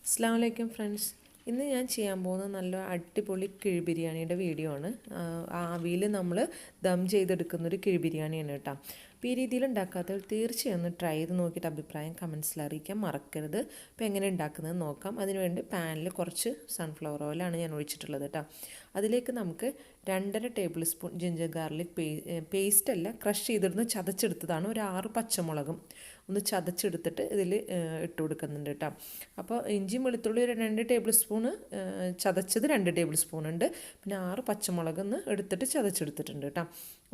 അസ്സലാമു അലൈക്കും ഫ്രണ്ട്സ്. ഇന്ന് ഞാൻ ചെയ്യാൻ പോകുന്ന നല്ല അടിപൊളി കിഴി ബിരിയാണിയുടെ വീഡിയോ ആണ്. ആവിയിൽ നമ്മൾ ദം ചെയ്തെടുക്കുന്നൊരു കിഴി ബിരിയാണിയാണ് കേട്ടോ. അപ്പോൾ ഈ രീതിയിൽ ഉണ്ടാക്കാത്തവർ തീർച്ചയായും ഒന്ന് ട്രൈ ചെയ്ത് നോക്കിയിട്ട് അഭിപ്രായം കമൻസിൽ അറിയിക്കാൻ മറക്കരുത്. അപ്പോൾ എങ്ങനെ ഉണ്ടാക്കുന്നത് നോക്കാം. അതിനുവേണ്ടി പാനിൽ കുറച്ച് സൺഫ്ലവർ ഓയിലാണ് ഞാൻ ഒഴിച്ചിട്ടുള്ളത് കേട്ടോ. അതിലേക്ക് നമുക്ക് 2.5 table spoon ginger garlic paste അല്ല, ക്രഷ് ചെയ്തിരുന്ന് ചതച്ചെടുത്തതാണ്. ഒരു 6 പച്ചമുളകും ഒന്ന് ചതച്ചെടുത്തിട്ട് ഇതിൽ ഇട്ട് കൊടുക്കുന്നുണ്ട് കേട്ടോ. അപ്പോൾ ഇഞ്ചിയും വെളുത്തുള്ളി ഒരു 2 ടേബിൾ സ്പൂണ്, ചതച്ചത് 2 ടേബിൾ സ്പൂൺ ഉണ്ട്. പിന്നെ 6 പച്ചമുളകൊന്ന് എടുത്തിട്ട് ചതച്ചെടുത്തിട്ടുണ്ട് കേട്ടോ.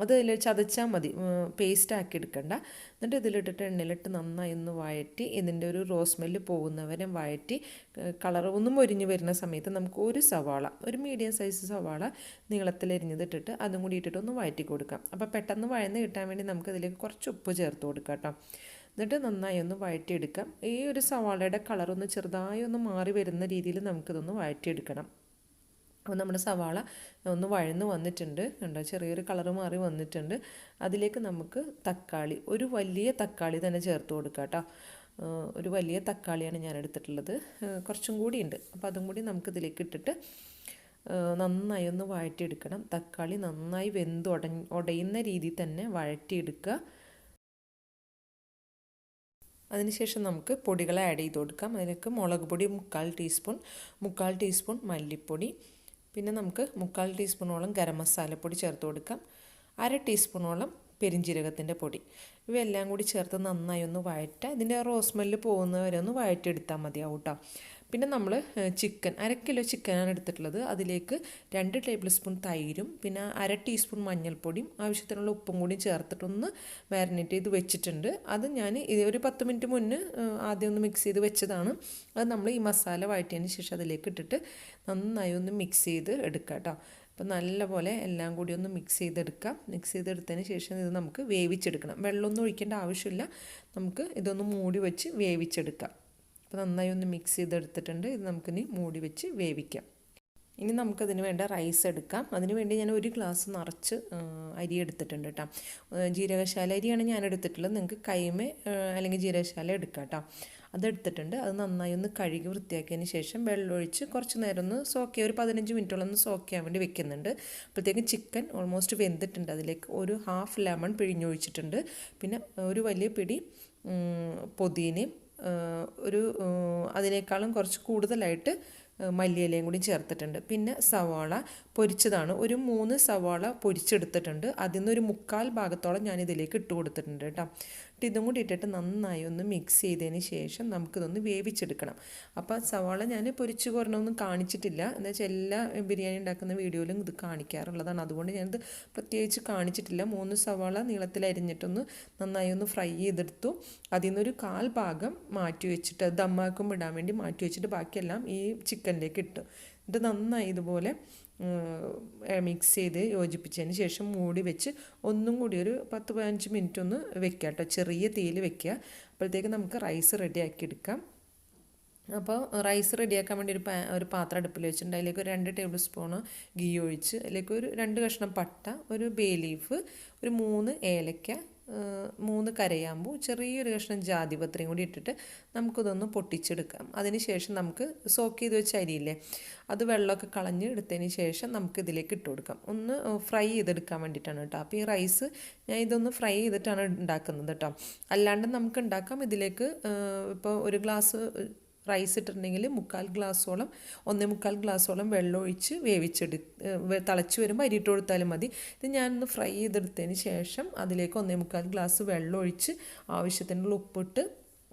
അത് ഇതിൽ ചതച്ചാൽ മതി, പേസ്റ്റ് ആക്കി എടുക്കണ്ട. എന്നിട്ട് ഇതിലിട്ടിട്ട് എണ്ണയിലിട്ട് നന്നായി ഒന്ന് വഴറ്റി ഇതിൻ്റെ ഒരു റോസ് സ്മെല്ല് പോകുന്നവരെ വഴറ്റി കളർ ഒന്ന് മൊരിഞ്ഞ് വരുന്ന സമയത്ത് നമുക്ക് ഒരു സവാള, ഒരു മീഡിയം സൈസ് സവാള നീളത്തിൽ എരിഞ്ഞതിട്ടിട്ട് അതും കൂടി ഇട്ടിട്ട് ഒന്ന് വഴറ്റി കൊടുക്കാം. അപ്പോൾ പെട്ടെന്ന് വഴന്ന് കിട്ടാൻ വേണ്ടി നമുക്ക് ഇതിലേക്ക് കുറച്ച് ഉപ്പ് ചേർത്ത് കൊടുക്കാം കേട്ടോ. എന്നിട്ട് നന്നായി ഒന്ന് വഴറ്റിയെടുക്കാം. ഈ ഒരു സവാളയുടെ കളറൊന്ന് ചെറുതായി ഒന്ന് മാറി വരുന്ന രീതിയിൽ നമുക്കിതൊന്ന് വഴറ്റിയെടുക്കണം. അപ്പോൾ നമ്മുടെ സവാള ഒന്ന് വഴന്ന് വന്നിട്ടുണ്ട് കണ്ടോ, ചെറിയൊരു കളറ് മാറി വന്നിട്ടുണ്ട്. അതിലേക്ക് നമുക്ക് തക്കാളി, ഒരു വലിയ തക്കാളി തന്നെ ചേർത്ത് കൊടുക്കാം കേട്ടോ. ഒരു വലിയ തക്കാളിയാണ് ഞാൻ എടുത്തിട്ടുള്ളത്, കുറച്ചും കൂടി ഉണ്ട്. അപ്പോൾ അതും കൂടി നമുക്കിതിലേക്ക് ഇട്ടിട്ട് നന്നായി ഒന്ന് വഴറ്റിയെടുക്കണം. തക്കാളി നന്നായി വെന്ത് ഉടയുന്ന രീതിയിൽ തന്നെ വഴറ്റിയെടുക്കുക. അതിനുശേഷം നമുക്ക് പൊടികളെ ആഡ് ചെയ്ത് കൊടുക്കാം. അതിലേക്ക് മുളക് പൊടി 3/4 ടീസ്പൂൺ മല്ലിപ്പൊടി, പിന്നെ നമുക്ക് 3/4 ടീസ്പൂണോളം ഗരം മസാലപ്പൊടി ചേർത്ത് കൊടുക്കാം. 1/2 ടീസ്പൂണോളം പെരിഞ്ജീരകത്തിൻ്റെ പൊടി. ഇവയെല്ലാം കൂടി ചേർത്ത് നന്നായി ഒന്ന് വഴറ്റുക. ഇതിൻ്റെ റോസ് സ്മെല്ല് പോകുന്നവരെ ഒന്ന് വഴറ്റിയെടുത്താൽ മതിയാവും കേട്ടോ. പിന്നെ നമ്മൾ ചിക്കൻ 1/2 കിലോ ചിക്കനാണ് എടുത്തിട്ടുള്ളത്. അതിലേക്ക് 2 ടേബിൾ സ്പൂൺ തൈരും പിന്നെ 1/2 ടീസ്പൂൺ മഞ്ഞൾപ്പൊടിയും ആവശ്യത്തിനുള്ള ഉപ്പും കൂടി ചേർത്തിട്ടൊന്ന് മാരിനേറ്റ് ചെയ്ത് വെച്ചിട്ടുണ്ട്. അത് ഞാൻ ഒരു 10 മിനിറ്റ് മുന്നേ ആദ്യം ഒന്ന് മിക്സ് ചെയ്ത് വെച്ചതാണ്. അത് നമ്മൾ ഈ മസാല വഴറ്റിയതിന് ശേഷം അതിലേക്ക് ഇട്ടിട്ട് നന്നായി ഒന്ന് മിക്സ് ചെയ്ത് എടുക്കുക കേട്ടോ. അപ്പോൾ നല്ലപോലെ എല്ലാം കൂടി ഒന്ന് മിക്സ് ചെയ്തെടുക്കാം. മിക്സ് ചെയ്തെടുത്തതിന് ശേഷം ഇത് നമുക്ക് വേവിച്ചെടുക്കണം. വെള്ളമൊന്നും ഒഴിക്കേണ്ട ആവശ്യമില്ല, നമുക്ക് ഇതൊന്ന് മൂടി വെച്ച് വേവിച്ചെടുക്കാം. അപ്പോൾ നന്നായി ഒന്ന് മിക്സ് ചെയ്തെടുത്തിട്ടുണ്ട്. ഇത് നമുക്കിനി മൂടി വെച്ച് വേവിക്കാം. ഇനി നമുക്കതിന് വേണ്ട റൈസ് എടുക്കാം. അതിന് വേണ്ടി ഞാൻ 1 ഗ്ലാസ് നിറച്ച് അരി എടുത്തിട്ടുണ്ട് കേട്ടോ. ജീരകശാല അരിയാണ് ഞാൻ എടുത്തിട്ടുള്ളത്. നിങ്ങൾക്ക് കൈമ അല്ലെങ്കിൽ ജീരകശാല എടുക്കാം കേട്ടോ. അതെടുത്തിട്ടുണ്ട്. അത് നന്നായി ഒന്ന് കഴുകി വൃത്തിയാക്കിയതിന് ശേഷം വെള്ളമൊഴിച്ച് കുറച്ച് നേരം ഒന്ന് സോക്ക് ചെയ്യാൻ, ഒരു 15 മിനിറ്റോളം ഒന്ന് സോക്ക് ചെയ്യാൻ വേണ്ടി വെക്കുന്നുണ്ട്. അപ്പോഴത്തേക്കും ചിക്കൻ ഓൾമോസ്റ്റ് വെന്തിട്ടുണ്ട്. അതിലേക്ക് ഒരു ഹാഫ് ലെമൺ പിഴിഞ്ഞൊഴിച്ചിട്ടുണ്ട്. പിന്നെ ഒരു വലിയ പിടി പുതിനയും അതിനേക്കാളും കുറച്ച് കൂടുതലായിട്ട് മല്ലിയിലയും കൂടി ചേർത്തിട്ടുണ്ട്. പിന്നെ സവാള പൊരിച്ചതാണ്, ഒരു 3 സവാള പൊരിച്ചെടുത്തിട്ടുണ്ട്. അതിൽ നിന്ന് ഒരു 1/4 ഭാഗത്തോളം ഞാൻ ഇതിലേക്ക് ഇട്ട് കൊടുത്തിട്ടുണ്ട് കേട്ടോ. ഇതും കൂടി ഇട്ടിട്ട് നന്നായി ഒന്ന് മിക്സ് ചെയ്തതിന് ശേഷം നമുക്കിതൊന്ന് വേവിച്ചെടുക്കണം. അപ്പോൾ സവാള ഞാൻ പൊരിച്ച് കുറഞ്ഞൊന്നും കാണിച്ചിട്ടില്ല, എന്താ വെച്ചാൽ എല്ലാ ബിരിയാണി ഉണ്ടാക്കുന്ന വീഡിയോയിലും ഇത് കാണിക്കാറുള്ളതാണ്. അതുകൊണ്ട് ഞാനിത് പ്രത്യേകിച്ച് കാണിച്ചിട്ടില്ല. 3 സവാള നീളത്തിൽ അരിഞ്ഞിട്ടൊന്ന് നന്നായി ഒന്ന് ഫ്രൈ ചെയ്തെടുത്തു. അതിൽ നിന്നൊരു 1/4 ഭാഗം മാറ്റി വെച്ചിട്ട് ദമ്മാക്കുമ്പോൾ ഇടാൻ വേണ്ടി മാറ്റി വെച്ചിട്ട് ബാക്കിയെല്ലാം ഈ ചിക്കനിലേക്ക് ഇട്ടു. എന്നിട്ട് നന്നായി ഇതുപോലെ മിക്സ് ചെയ്ത് യോജിപ്പിച്ചതിന് ശേഷം മൂടി വെച്ച് ഒന്നും കൂടി ഒരു 10-15 മിനിറ്റ് ഒന്ന് വെക്കുക കേട്ടോ. ചെറിയ തീയിൽ വെക്കുക. അപ്പോഴത്തേക്ക് നമുക്ക് റൈസ് റെഡിയാക്കി എടുക്കാം. അപ്പോൾ റൈസ് റെഡിയാക്കാൻ വേണ്ടി ഒരു പാത്രം അടുപ്പിൽ വെച്ചിട്ടുണ്ട്. അതിലേക്ക് ഒരു 2 ടേബിൾ സ്പൂണ് ഗീ ഒഴിച്ച് അതിലേക്ക് ഒരു 2 കഷ്ണം പട്ട, ഒരു ബേ ലീഫ്, ഒരു 3 ഏലക്ക, 3 കരയാമ്പൂ, ചെറിയൊരു കഷ്ണം ജാതിപത്രിയും കൂടി ഇട്ടിട്ട് നമുക്കിതൊന്ന് പൊട്ടിച്ചെടുക്കാം. അതിന് ശേഷം നമുക്ക് സോക്ക് ചെയ്ത് വെച്ച അരിയില്ലേ, അത് വെള്ളമൊക്കെ കളഞ്ഞ് എടുത്തതിന് ശേഷം നമുക്ക് ഇതിലേക്ക് ഇട്ട് കൊടുക്കാം. ഒന്ന് ഫ്രൈ ചെയ്തെടുക്കാൻ വേണ്ടിയിട്ടാണ് കേട്ടോ. അപ്പോൾ ഈ റൈസ് ഞാൻ ഇതൊന്ന് ഫ്രൈ ചെയ്തിട്ടാണ് ഉണ്ടാക്കുന്നത് കേട്ടോ. അല്ലാണ്ട് നമുക്ക് ഉണ്ടാക്കാം. ഇതിലേക്ക് ഇപ്പോൾ 1 ഗ്ലാസ് റൈസ് ഇട്ടിട്ടുണ്ടെങ്കിൽ 1/4 ഗ്ലാസോളം 1/4 ഗ്ലാസോളം വെള്ളം ഒഴിച്ച് തിളച്ച് വരുമ്പോൾ അരിയിട്ട് കൊടുത്താലും മതി. ഇത് ഞാനൊന്ന് ഫ്രൈ ചെയ്തെടുത്തതിന് ശേഷം അതിലേക്ക് 1/4 ഗ്ലാസ് വെള്ളം ഒഴിച്ച് ആവശ്യത്തിനുള്ള ഉപ്പിട്ട്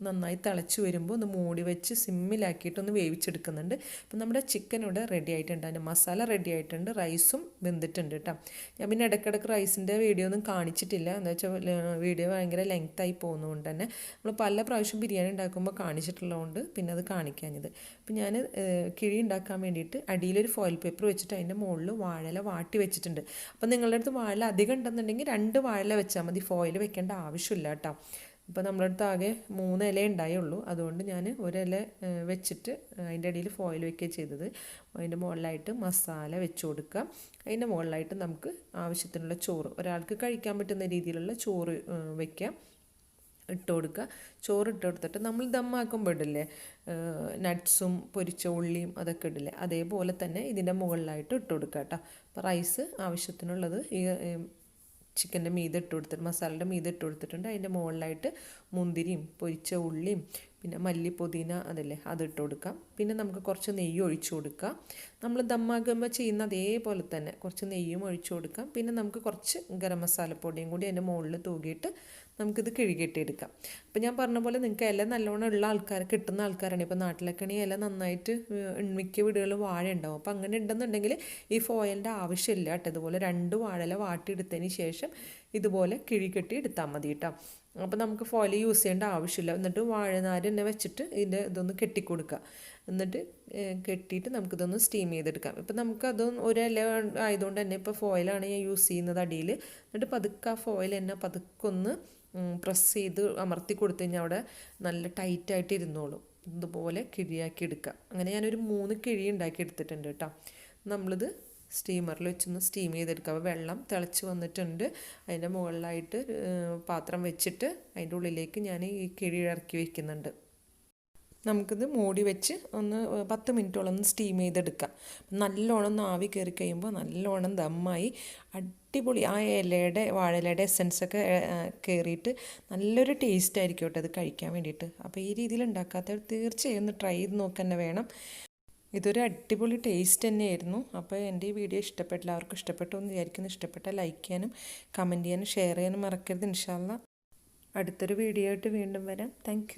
നന്നായി തിളച്ച് വരുമ്പോൾ ഒന്ന് മൂടി വെച്ച് സിമ്മിലാക്കിയിട്ടൊന്ന് വേവിച്ചെടുക്കുന്നുണ്ട്. അപ്പം നമ്മുടെ ചിക്കൻ ഇവിടെ റെഡി ആയിട്ടുണ്ട്, അതിൻ്റെ മസാല റെഡി ആയിട്ടുണ്ട്, റൈസും വെന്തിട്ടുണ്ട് കേട്ടോ. ഞാൻ പിന്നെ ഇടയ്ക്കിടയ്ക്ക് റൈസിൻ്റെ വീഡിയോ ഒന്നും കാണിച്ചിട്ടില്ല, എന്താ വെച്ചാൽ വീഡിയോ ഭയങ്കര ലെങ്ത്തായി പോകുന്നതുകൊണ്ട് തന്നെ നമ്മൾ പല പ്രാവശ്യം ബിരിയാണി ഉണ്ടാക്കുമ്പോൾ കാണിച്ചിട്ടുള്ളതുകൊണ്ട് പിന്നെ അത് കാണിക്കാഞ്ഞത്. അപ്പം ഞാൻ കിഴി ഉണ്ടാക്കാൻ വേണ്ടിയിട്ട് അടിയിലൊരു ഫോയിൽ പേപ്പർ വെച്ചിട്ട് അതിൻ്റെ മുകളിൽ വാഴയില വാട്ടി വെച്ചിട്ടുണ്ട്. അപ്പം നിങ്ങളുടെ അടുത്ത് വാഴ അധികം ഉണ്ടെന്നുണ്ടെങ്കിൽ 2 വാഴയില വെച്ചാൽ മതി, ഫോയിൽ വെക്കേണ്ട ആവശ്യമില്ല കേട്ടോ. ഇപ്പോൾ നമ്മുടെ അടുത്ത് ആകെ 3 ഇല ഉണ്ടായുള്ളൂ, അതുകൊണ്ട് ഞാൻ 1 ഇല വെച്ചിട്ട് അതിൻ്റെ ഇടയിൽ ഫോയിൽ വെക്കുക ചെയ്തത്. അതിൻ്റെ മുകളിലായിട്ട് മസാല വെച്ച് കൊടുക്കാം. അതിൻ്റെ മുകളിലായിട്ട് നമുക്ക് ആവശ്യത്തിനുള്ള ചോറ്, ഒരാൾക്ക് കഴിക്കാൻ പറ്റുന്ന രീതിയിലുള്ള ചോറ് വയ്ക്കാം. ഇട്ട് കൊടുക്കുക. ചോറ് ഇട്ട് കൊടുത്തിട്ട് നമ്മൾ ദമ്മാക്കുമ്പോൾ ഇടില്ലേ നട്ട്സും പൊരിച്ച ഉള്ളിയും അതൊക്കെ ഇടില്ലേ, അതേപോലെ തന്നെ ഇതിൻ്റെ മുകളിലായിട്ട് ഇട്ട് കൊടുക്കുക കേട്ടോ. അപ്പോൾ റൈസ് ആവശ്യത്തിനുള്ളത് ഈ ചിക്കൻ്റെ മീതെ ഇട്ട് കൊടുത്തിട്ട് മസാലയുടെ മീതെ ഇട്ട് കൊടുത്തിട്ടുണ്ട്. അതിൻ്റെ മുകളിലായിട്ട് മുന്തിരിയും പൊരിച്ച ഉള്ളിയും പിന്നെ മല്ലി പുതിന അതല്ലേ അതിട്ട് കൊടുക്കാം. പിന്നെ നമുക്ക് കുറച്ച് നെയ്യ് ഒഴിച്ചു കൊടുക്കാം. നമ്മൾ ദമ്മാകുമ്പോൾ ചെയ്യുന്ന അതേപോലെ തന്നെ കുറച്ച് നെയ്യും ഒഴിച്ചു കൊടുക്കാം. പിന്നെ നമുക്ക് കുറച്ച് ഗരം മസാലപ്പൊടിയും കൂടി അതിൻ്റെ മുകളിൽ തൂകിയിട്ട് നമുക്കിത് കിഴുകിയിട്ടെടുക്കാം. അപ്പോൾ ഞാൻ പറഞ്ഞ പോലെ നിങ്ങൾക്ക് ഇല നല്ലോണം ഉള്ള ആൾക്കാർ കിട്ടുന്ന ആൾക്കാരാണ്. ഇപ്പോൾ നാട്ടിലൊക്കെ ആണെങ്കിൽ ഇല നന്നായിട്ട് മിക്ക വീടുകളിലും വാഴ ഉണ്ടാവും. അപ്പോൾ അങ്ങനെ ഉണ്ടെന്നുണ്ടെങ്കിൽ ഈ ഫോയിലിൻ്റെ ആവശ്യമില്ല കേട്ടോ. ഇതുപോലെ 2 വാഴയില വാട്ടിയെടുത്തതിന് ശേഷം ഇതുപോലെ കിഴികെട്ടി എടുത്താൽ മതി കേട്ടോ. അപ്പോൾ നമുക്ക് ഫോയിൽ യൂസ് ചെയ്യേണ്ട ആവശ്യമില്ല. എന്നിട്ട് വാഴനാര് തന്നെ വെച്ചിട്ട് ഇതിൻ്റെ ഇതൊന്ന് കെട്ടിക്കൊടുക്കുക. എന്നിട്ട് കെട്ടിയിട്ട് നമുക്കിതൊന്ന് സ്റ്റീം ചെയ്തെടുക്കാം. ഇപ്പം നമുക്കതൊന്നും ഒരില ആയതുകൊണ്ട് തന്നെ ഇപ്പോൾ ഫോയിലാണ് ഞാൻ യൂസ് ചെയ്യുന്നത് അടിയിൽ. എന്നിട്ട് പതുക്കെ ആ ഫോയിൽ തന്നെ പതുക്കെ ഒന്ന് പ്രസ് ചെയ്ത് അമർത്തി കൊടുത്തു കഴിഞ്ഞാൽ അവിടെ നല്ല ടൈറ്റായിട്ട് ഇരുന്നോളും. ഇതുപോലെ കിഴിയാക്കി എടുക്കുക. അങ്ങനെ ഞാനൊരു 3 കിഴി ഉണ്ടാക്കി എടുത്തിട്ടുണ്ട് കേട്ടോ. നമ്മളിത് സ്റ്റീമറിൽ വെച്ചൊന്ന് സ്റ്റീം ചെയ്തെടുക്കുക. അപ്പോൾ വെള്ളം തിളച്ച് വന്നിട്ടുണ്ട്. അതിൻ്റെ മുകളിലായിട്ട് പാത്രം വെച്ചിട്ട് അതിൻ്റെ ഉള്ളിലേക്ക് ഞാൻ ഈ കിഴി ഇറക്കി വയ്ക്കുന്നുണ്ട്. നമുക്കിത് മൂടി വെച്ച് ഒന്ന് 10 മിനിറ്റോളം ഒന്ന് സ്റ്റീം ചെയ്തെടുക്കാം. നല്ലോണം ആവി കയറി കഴിയുമ്പോൾ നല്ലോണം ദമ്മായി അടിപൊളി ആ വാഴയിലയുടെ എസൻസൊക്കെ കയറിയിട്ട് നല്ലൊരു ടേസ്റ്റ് ആയിരിക്കും കേട്ടോ അത് കഴിക്കാൻ വേണ്ടിയിട്ട്. അപ്പോൾ ഈ രീതിയിൽ ഉണ്ടാക്കാത്തവർ തീർച്ചയായും ഒന്ന് ട്രൈ ചെയ്ത് നോക്കുക തന്നെ വേണം. ഇതൊരു അടിപൊളി ടേസ്റ്റ് തന്നെയായിരുന്നു. അപ്പോൾ എൻ്റെ ഈ വീഡിയോ ഇഷ്ടപ്പെട്ടില്ല, എല്ലാവർക്കും ഇഷ്ടപ്പെട്ടു എന്ന് വിചാരിക്കുന്നു. ഇഷ്ടപ്പെട്ടാൽ ലൈക്ക് ചെയ്യാനും കമൻറ്റ് ചെയ്യാനും ഷെയർ ചെയ്യാനും മറക്കരുത്. ഇൻഷാ അല്ലാഹ് അടുത്തൊരു വീഡിയോ ആയിട്ട് വീണ്ടും വരാം. താങ്ക്